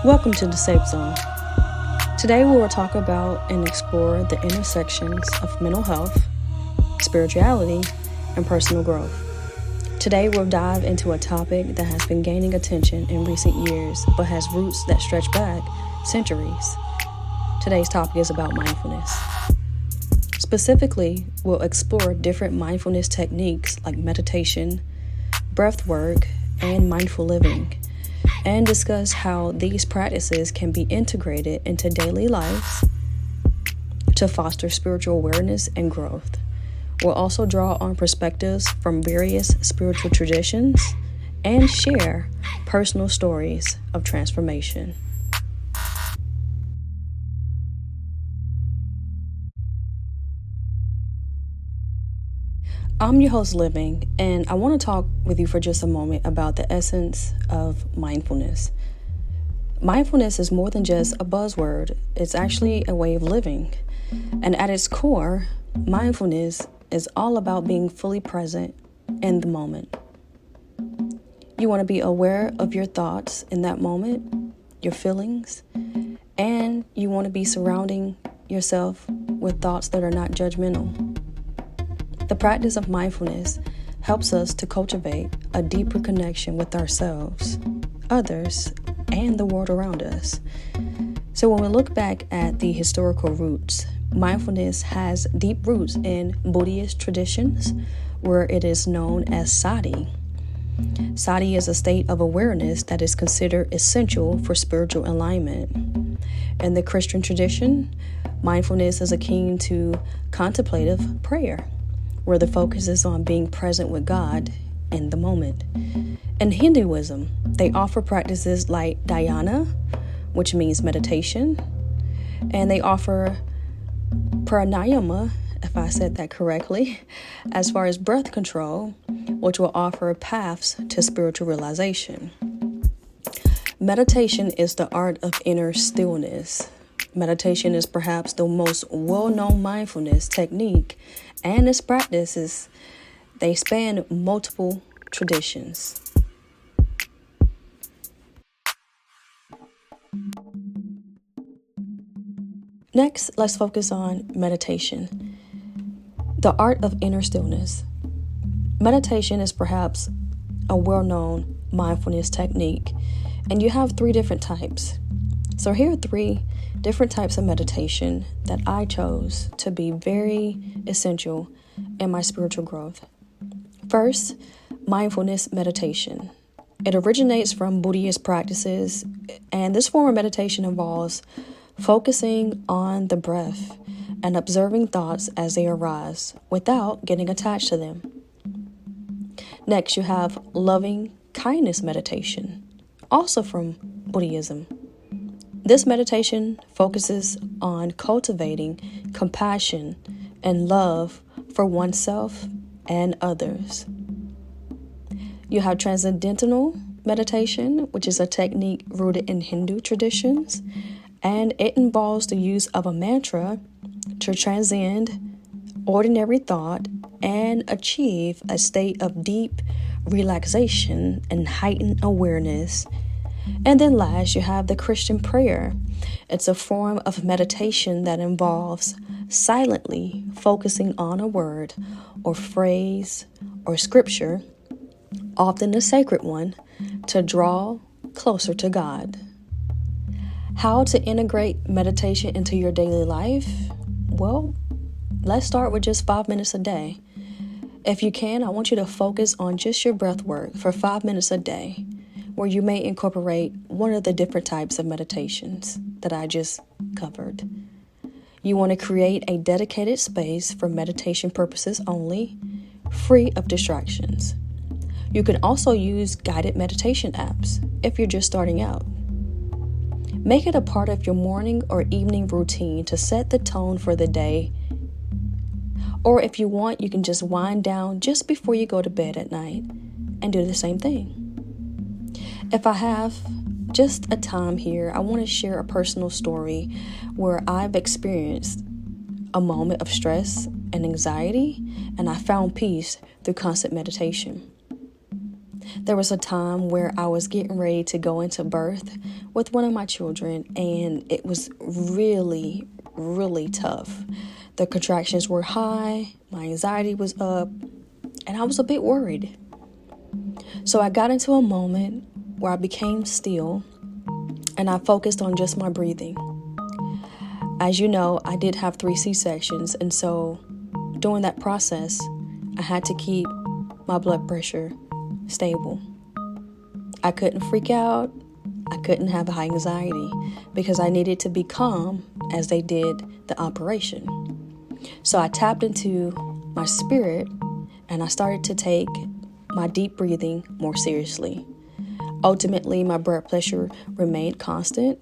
Welcome to the Safe Zone. Today we will talk about and explore the intersections of mental health, spirituality, and personal growth. Today we'll dive into a topic that has been gaining attention in recent years but has roots that stretch back centuries. Today's topic is about mindfulness. Specifically, we'll explore different mindfulness techniques like meditation, breath work, and mindful living, and discuss how these practices can be integrated into daily lives to foster spiritual awareness and growth. We'll also draw on perspectives from various spiritual traditions and share personal stories of transformation. I'm your host, Living, and I want to talk with you for just a moment about the essence of mindfulness. Mindfulness is more than just a buzzword. It's actually a way of living. And at its core, mindfulness is all about being fully present in the moment. You want to be aware of your thoughts in that moment, your feelings, and you want to be surrounding yourself with thoughts that are not judgmental. The practice of mindfulness helps us to cultivate a deeper connection with ourselves, others, and the world around us. So when we look back at the historical roots, mindfulness has deep roots in Buddhist traditions, where it is known as sati. Sati is a state of awareness that is considered essential for spiritual alignment. In the Christian tradition, mindfulness is akin to contemplative prayer, where the focus is on being present with God in the moment. In Hinduism, they offer practices like dhyana, which means meditation, and they offer pranayama, if I said that correctly, as far as breath control, which will offer paths to spiritual realization. Meditation is the art of inner stillness. Meditation is perhaps the most well-known mindfulness technique, and its practices, they span multiple traditions. Next, let's focus on meditation, the art of inner stillness. Meditation is perhaps a well-known mindfulness technique, and you have 3 different types. So here are 3 different types of meditation that I chose to be very essential in my spiritual growth. First, mindfulness meditation. It originates from Buddhist practices, and this form of meditation involves focusing on the breath and observing thoughts as they arise without getting attached to them. Next, you have loving kindness meditation, also from Buddhism. This meditation focuses on cultivating compassion and love for oneself and others. You have transcendental meditation, which is a technique rooted in Hindu traditions, and it involves the use of a mantra to transcend ordinary thought and achieve a state of deep relaxation and heightened awareness. And then last, you have the Christian prayer. It's a form of meditation that involves silently focusing on a word or phrase or scripture, often a sacred one, to draw closer to God. How to integrate meditation into your daily life? Well, let's start with just 5 minutes a day. If you can, I want you to focus on just your breath work for 5 minutes a day, where you may incorporate one of the different types of meditations that I just covered. You want to create a dedicated space for meditation purposes only, free of distractions. You can also use guided meditation apps if you're just starting out. Make it a part of your morning or evening routine to set the tone for the day. Or if you want, you can just wind down just before you go to bed at night and do the same thing. If I have just a time here, I want to share a personal story where I've experienced a moment of stress and anxiety, and I found peace through constant meditation. There was a time where I was getting ready to go into birth with one of my children, and it was really, really tough. The contractions were high, my anxiety was up, and I was a bit worried. So I got into a moment where I became still and I focused on just my breathing. As you know, I did have 3 C-sections, and so during that process, I had to keep my blood pressure stable. I couldn't freak out. I couldn't have high anxiety because I needed to be calm as they did the operation. So I tapped into my spirit and I started to take my deep breathing more seriously. Ultimately, my blood pressure remained constant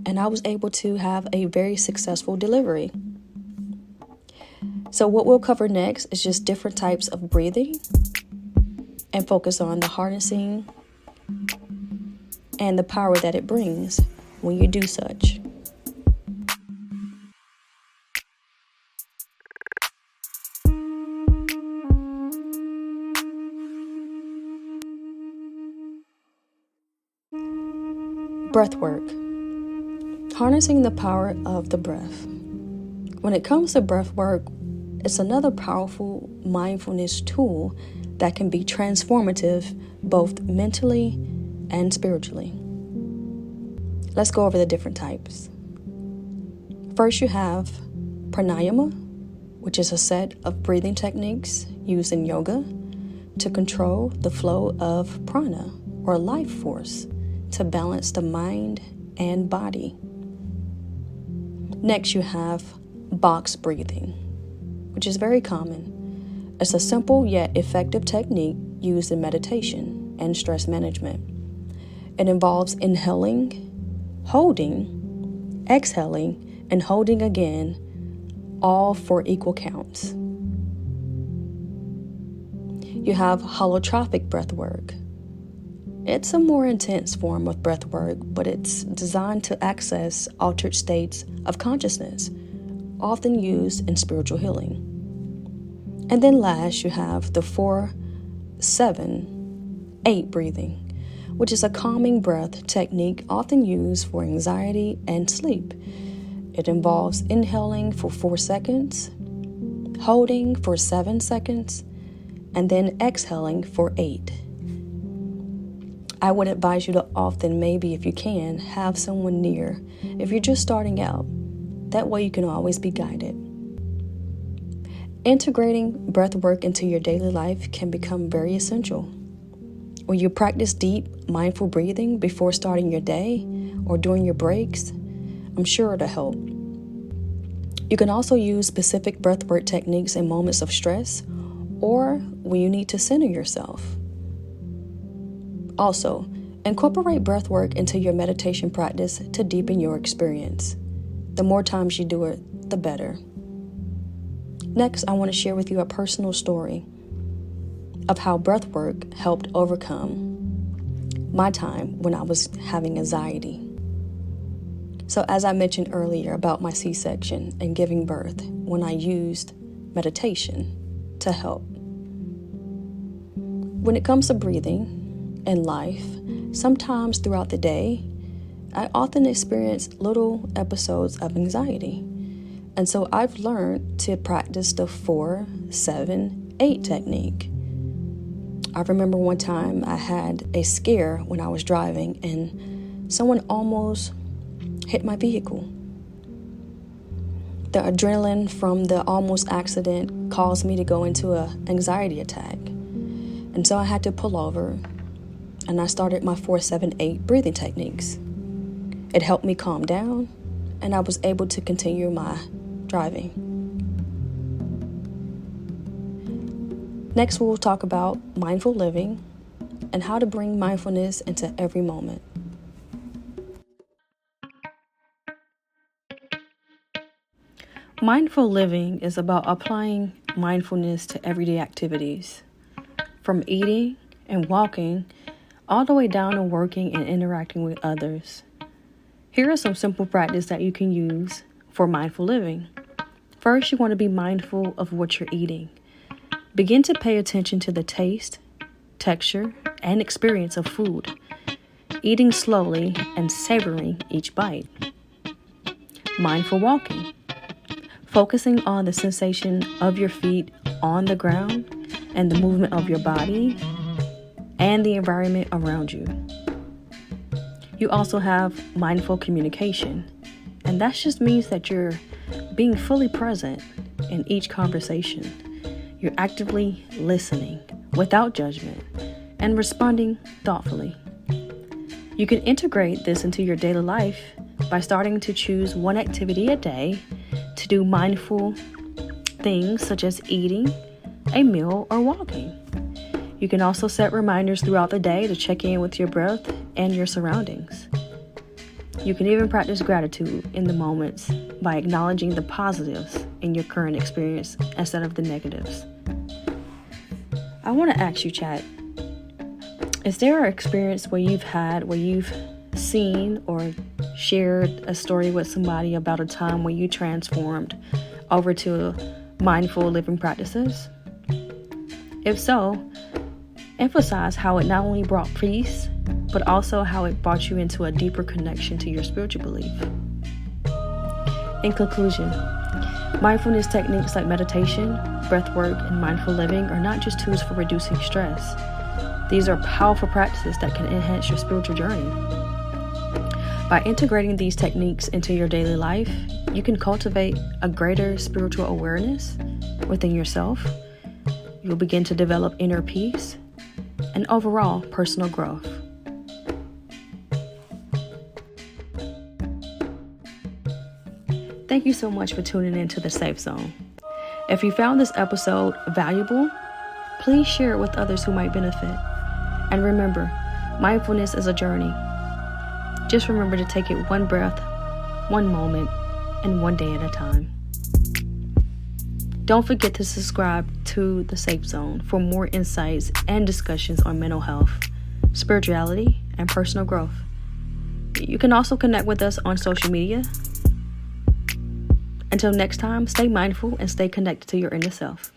and I was able to have a very successful delivery. So what we'll cover next is just different types of breathing and focus on the harnessing and the power that it brings when you do such. Breath work. Harnessing the power of the breath. When it comes to breath work, it's another powerful mindfulness tool that can be transformative both mentally and spiritually. Let's go over the different types. First, you have pranayama, which is a set of breathing techniques used in yoga to control the flow of prana, or life force, to balance the mind and body. Next, you have box breathing, which is very common. It's a simple yet effective technique used in meditation and stress management. It involves inhaling, holding, exhaling, and holding again, all for equal counts. You have holotropic breath work. It's a more intense form of breath work, but it's designed to access altered states of consciousness, often used in spiritual healing. And then last, you have the 4-7-8 breathing, which is a calming breath technique often used for anxiety and sleep. It involves inhaling for 4 seconds, holding for 7 seconds, and then exhaling for 8. I would advise you to often, maybe if you can, have someone near if you're just starting out. That way you can always be guided. Integrating breath work into your daily life can become very essential. When you practice deep, mindful breathing before starting your day or during your breaks, I'm sure it'll help. You can also use specific breath work techniques in moments of stress or when you need to center yourself. Also, incorporate breath work into your meditation practice to deepen your experience. The more times you do it, the better. Next, I want to share with you a personal story of how breath work helped overcome my time when I was having anxiety. So as I mentioned earlier about my C-section and giving birth, when I used meditation to help. When it comes to breathing in life, sometimes throughout the day, I often experience little episodes of anxiety. And so I've learned to practice the 4-7-8 technique. I remember one time I had a scare when I was driving and someone almost hit my vehicle. The adrenaline from the almost accident caused me to go into an anxiety attack. And so I had to pull over and I started my 4-7-8 breathing techniques. It helped me calm down and I was able to continue my driving. Next, we'll talk about mindful living and how to bring mindfulness into every moment. Mindful living is about applying mindfulness to everyday activities, from eating and walking all the way down to working and interacting with others. Here are some simple practices that you can use for mindful living. First, you want to be mindful of what you're eating. Begin to pay attention to the taste, texture, and experience of food, eating slowly and savoring each bite. Mindful walking, focusing on the sensation of your feet on the ground and the movement of your body and the environment around you. You also have mindful communication, and that just means that you're being fully present in each conversation. You're actively listening without judgment and responding thoughtfully. You can integrate this into your daily life by starting to choose one activity a day to do mindful things such as eating, a meal, or walking. You can also set reminders throughout the day to check in with your breath and your surroundings. You can even practice gratitude in the moments by acknowledging the positives in your current experience instead of the negatives. I want to ask you, chat, is there an experience where you've seen or shared a story with somebody about a time where you transformed over to mindful living practices? If so, emphasize how it not only brought peace, but also how it brought you into a deeper connection to your spiritual belief. In conclusion, mindfulness techniques like meditation, breath work, and mindful living are not just tools for reducing stress. These are powerful practices that can enhance your spiritual journey. By integrating these techniques into your daily life, you can cultivate a greater spiritual awareness within yourself. You'll begin to develop inner peace and overall personal growth. Thank you so much for tuning in to the Safe Zone. If you found this episode valuable, please share it with others who might benefit. And remember, mindfulness is a journey. Just remember to take it one breath, one moment, and one day at a time. Don't forget to subscribe to The Safe Zone for more insights and discussions on mental health, spirituality, and personal growth. You can also connect with us on social media. Until next time, stay mindful and stay connected to your inner self.